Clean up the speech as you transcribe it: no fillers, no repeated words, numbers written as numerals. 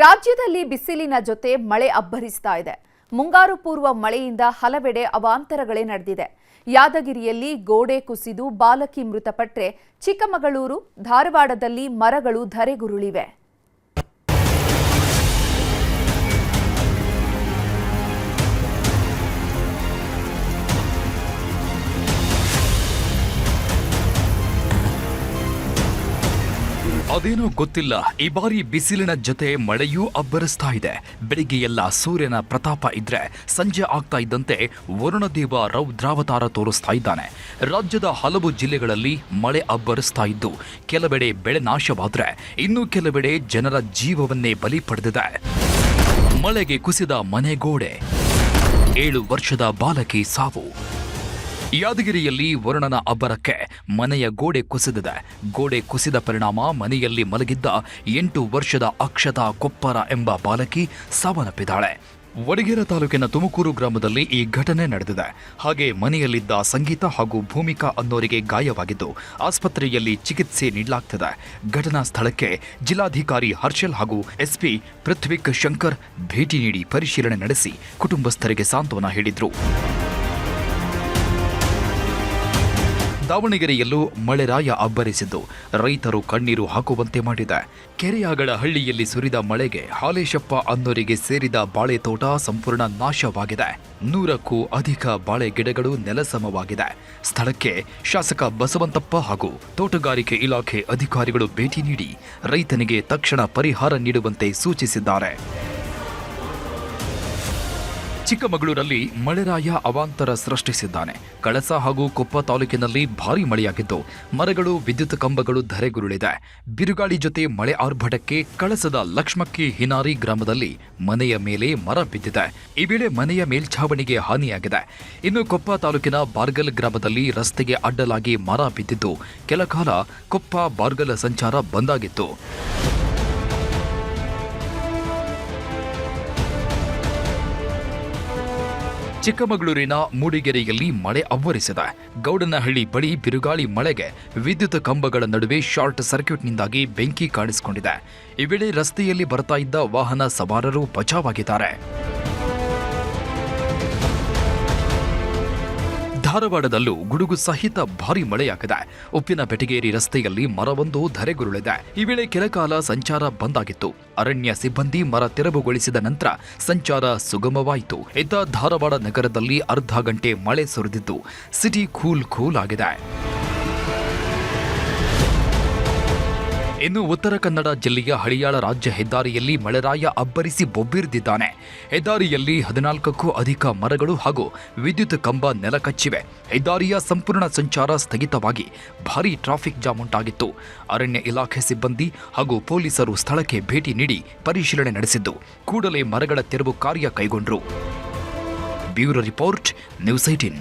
ರಾಜ್ಯದಲ್ಲಿ ಬಿಸಿಲಿನ ಜೊತೆ ಮಳೆ ಅಬ್ಬರಿಸ್ತಾ ಇದೆ. ಮುಂಗಾರು ಪೂರ್ವ ಮಳೆಯಿಂದ ಹಲವೆಡೆ ಅವಾಂತರಗಳೇ ನಡೆದಿದೆ. ಯಾದಗಿರಿಯಲ್ಲಿ ಗೋಡೆ ಕುಸಿದು ಬಾಲಕಿ ಮೃತಪಟ್ಟರೆ ಚಿಕ್ಕಮಗಳೂರು, ಧಾರವಾಡದಲ್ಲಿ ಮರಗಳು ಧರೆಗುರುಳಿವೆ. ಅದೇನೋ ಗೊತ್ತಿಲ್ಲ, ಈ ಬಾರಿ ಬಿಸಿಲಿನ ಜೊತೆ ಮಳೆಯೂ ಅಬ್ಬರಿಸ್ತಾ ಇದೆ. ಬೆಳಿಗ್ಗೆ ಎಲ್ಲ ಸೂರ್ಯನ ಪ್ರತಾಪ ಇದ್ರೆ ಸಂಜೆ ಆಗ್ತಾ ಇದ್ದಂತೆ ವರುಣದೇವ ರೌದ್ರಾವತಾರ ತೋರಿಸ್ತಾ ಇದ್ದಾನೆ. ರಾಜ್ಯದ ಹಲವು ಜಿಲ್ಲೆಗಳಲ್ಲಿ ಮಳೆ ಅಬ್ಬರಿಸ್ತಾ ಇದ್ದು ಕೆಲವೆಡೆ ಬೆಳೆ ನಾಶವಾದ್ರೆ ಇನ್ನು ಕೆಲವೆಡೆ ಜನರ ಜೀವವನ್ನೇ ಬಲಿ ಪಡೆದಿದೆ. ಮಳೆಗೆ ಕುಸಿದ ಮನೆಗೋಡೆ, 7 ವರ್ಷದ ಬಾಲಕಿ ಸಾವು. ಯಾದಗಿರಿಯಲ್ಲಿ ವರುಣನ ಅಬ್ಬರಕ್ಕೆ ಮನೆಯ ಗೋಡೆ ಕುಸಿದಿದೆ. ಗೋಡೆ ಕುಸಿದ ಪರಿಣಾಮ ಮನೆಯಲ್ಲಿ ಮಲಗಿದ್ದ 8 ವರ್ಷದ ಅಕ್ಷತಾ ಕೊಪ್ಪರ ಎಂಬ ಬಾಲಕಿ ಸಾವನ್ನಪ್ಪಿದ್ದಾಳೆ. ವಡಗೇರ ತಾಲೂಕಿನ ತುಮಕೂರು ಗ್ರಾಮದಲ್ಲಿ ಈ ಘಟನೆ ನಡೆದಿದೆ. ಹಾಗೆ ಮನೆಯಲ್ಲಿದ್ದ ಸಂಗೀತ ಹಾಗೂ ಭೂಮಿಕಾ ಅನ್ನೋರಿಗೆ ಗಾಯವಾಗಿದ್ದು ಆಸ್ಪತ್ರೆಯಲ್ಲಿ ಚಿಕಿತ್ಸೆ ನೀಡಲಾಗ್ತಿದೆ. ಘಟನಾ ಸ್ಥಳಕ್ಕೆ ಜಿಲ್ಲಾಧಿಕಾರಿ ಹರ್ಷಲ್ ಹಾಗೂ ಎಸ್ಪಿ ಪೃಥ್ವಿಕ್ ಶಂಕರ್ ಭೇಟಿ ನೀಡಿ ಪರಿಶೀಲನೆ ನಡೆಸಿ ಕುಟುಂಬಸ್ಥರಿಗೆ ಸಾಂತ್ವನ ಹೇಳಿದ್ರು. ದಾವಣಗೆರೆಯಲ್ಲೂ ಮಳೆರಾಯ ಅಬ್ಬರಿಸಿದ್ದು ರೈತರು ಕಣ್ಣೀರು ಹಾಕುವಂತೆ ಮಾಡಿದೆ. ಕೆರೆಯಾಗಳ ಹಳ್ಳಿಯಲ್ಲಿ ಸುರಿದ ಮಳೆಗೆ ಹಾಲೇಶಪ್ಪ ಅನ್ನೋರಿಗೆ ಸೇರಿದ ಬಾಳೆ ತೋಟ ಸಂಪೂರ್ಣ ನಾಶವಾಗಿದೆ. 100ಕ್ಕೂ ಅಧಿಕ ಬಾಳೆ ಗಿಡಗಳು ನೆಲಸಮವಾಗಿದೆ. ಸ್ಥಳಕ್ಕೆ ಶಾಸಕ ಬಸವಂತಪ್ಪ ಹಾಗೂ ತೋಟಗಾರಿಕೆ ಇಲಾಖೆ ಅಧಿಕಾರಿಗಳು ಭೇಟಿ ನೀಡಿ ರೈತನಿಗೆ ತಕ್ಷಣ ಪರಿಹಾರ ನೀಡುವಂತೆ ಸೂಚಿಸಿದ್ದಾರೆ. ಚಿಕ್ಕಮಗಳೂರಲ್ಲಿ ಮಳೆರಾಯ ಅವಾಂತರ ಸೃಷ್ಟಿಸಿದ್ದಾನೆ. ಕಳಸ ಹಾಗೂ ಕೊಪ್ಪ ತಾಲೂಕಿನಲ್ಲಿ ಭಾರೀ ಮಳೆಯಾಗಿದ್ದು ಮರಗಳು, ವಿದ್ಯುತ್ ಕಂಬಗಳು ಧರೆಗುರುಳಿದೆ. ಬಿರುಗಾಳಿ ಜೊತೆ ಮಳೆ ಆರ್ಭಟಕ್ಕೆ ಕಳಸದ ಲಕ್ಷ್ಮಕ್ಕಿ ಹಿನಾರಿ ಗ್ರಾಮದಲ್ಲಿ ಮನೆಯ ಮೇಲೆ ಮರ ಬಿದ್ದಿದೆ. ಈ ವೇಳೆ ಮನೆಯ ಮೇಲ್ಛಾವಣಿಗೆ ಹಾನಿಯಾಗಿದೆ. ಇನ್ನು ಕೊಪ್ಪ ತಾಲೂಕಿನ ಬಾರ್ಗಲ್ ಗ್ರಾಮದಲ್ಲಿ ರಸ್ತೆಗೆ ಅಡ್ಡಲಾಗಿ ಮರ ಬಿದ್ದಿದ್ದು ಕೆಲಕಾಲ ಕೊಪ್ಪ ಬಾರ್ಗಲ್ ಸಂಚಾರ ಬಂದಾಗಿತ್ತು. ಚಿಕ್ಕಮಗಳೂರಿನ ಮೂಡಿಗೆರೆಯಲ್ಲಿ ಮಳೆ ಅಬ್ಬರಿಸಿದೆ. ಗೌಡನಹಳ್ಳಿ ಬಳಿ ಬಿರುಗಾಳಿ ಮಳೆಗೆ ವಿದ್ಯುತ್ ಕಂಬಗಳ ನಡುವೆ ಶಾರ್ಟ್ ಸರ್ಕ್ಯೂಟ್ನಿಂದಾಗಿ ಬೆಂಕಿ ಕಾಣಿಸಿಕೊಂಡಿದೆ. ಈ ವೇಳೆ ರಸ್ತೆಯಲ್ಲಿ ಬರ್ತಾ ಇದ್ದ ವಾಹನ ಸವಾರರು ಬಚಾವಾಗಿದ್ದಾರೆ. ಧಾರವಾಡದಲ್ಲೂ ಗುಡುಗು ಸಹಿತ ಭಾರೀ ಮಳೆಯಾಗಿದೆ. ಉಪ್ಪಿನ ಬೆಟಗೇರಿ ರಸ್ತೆಯಲ್ಲಿ ಮರವೊಂದು ಧರೆಗುರುಳಿದೆ. ಈ ವೇಳೆ ಕೆಲಕಾಲ ಸಂಚಾರ ಬಂದಾಗಿತ್ತು. ಅರಣ್ಯ ಸಿಬ್ಬಂದಿ ಮರ ತೆರವುಗೊಳಿಸಿದ ನಂತರ ಸಂಚಾರ ಸುಗಮವಾಯಿತು. ಇತ್ತ ಧಾರವಾಡ ನಗರದಲ್ಲಿ ಅರ್ಧ ಗಂಟೆ ಮಳೆ ಸುರಿದಿದ್ದು ಸಿಟಿ ಕೂಲ್ ಆಗಿದೆ. ಇನ್ನು ಉತ್ತರ ಕನ್ನಡ ಜಿಲ್ಲೆಯ ಹಳಿಯಾಳ ರಾಜ್ಯ ಹೆದ್ದಾರಿಯಲ್ಲಿ ಮಳೆರಾಯ ಅಬ್ಬರಿಸಿ ಬೊಬ್ಬಿರಿದಿದ್ದಾನೆ. ಹೆದ್ದಾರಿಯಲ್ಲಿ 14ಕ್ಕೂ ಅಧಿಕ ಮರಗಳು ಹಾಗೂ ವಿದ್ಯುತ್ ಕಂಬ ನೆಲಕಚ್ಚಿವೆ. ಹೆದ್ದಾರಿಯ ಸಂಪೂರ್ಣ ಸಂಚಾರ ಸ್ಥಗಿತವಾಗಿ ಭಾರೀ ಟ್ರಾಫಿಕ್ ಜಾಮ್ ಉಂಟಾಗಿತ್ತು. ಅರಣ್ಯ ಇಲಾಖೆ ಸಿಬ್ಬಂದಿ ಹಾಗೂ ಪೊಲೀಸರು ಸ್ಥಳಕ್ಕೆ ಭೇಟಿ ನೀಡಿ ಪರಿಶೀಲನೆ ನಡೆಸಿದ್ದು ಕೂಡಲೇ ಮರಗಳ ತೆರವು ಕಾರ್ಯ ಕೈಗೊಂಡರು. Bureau report, news 18.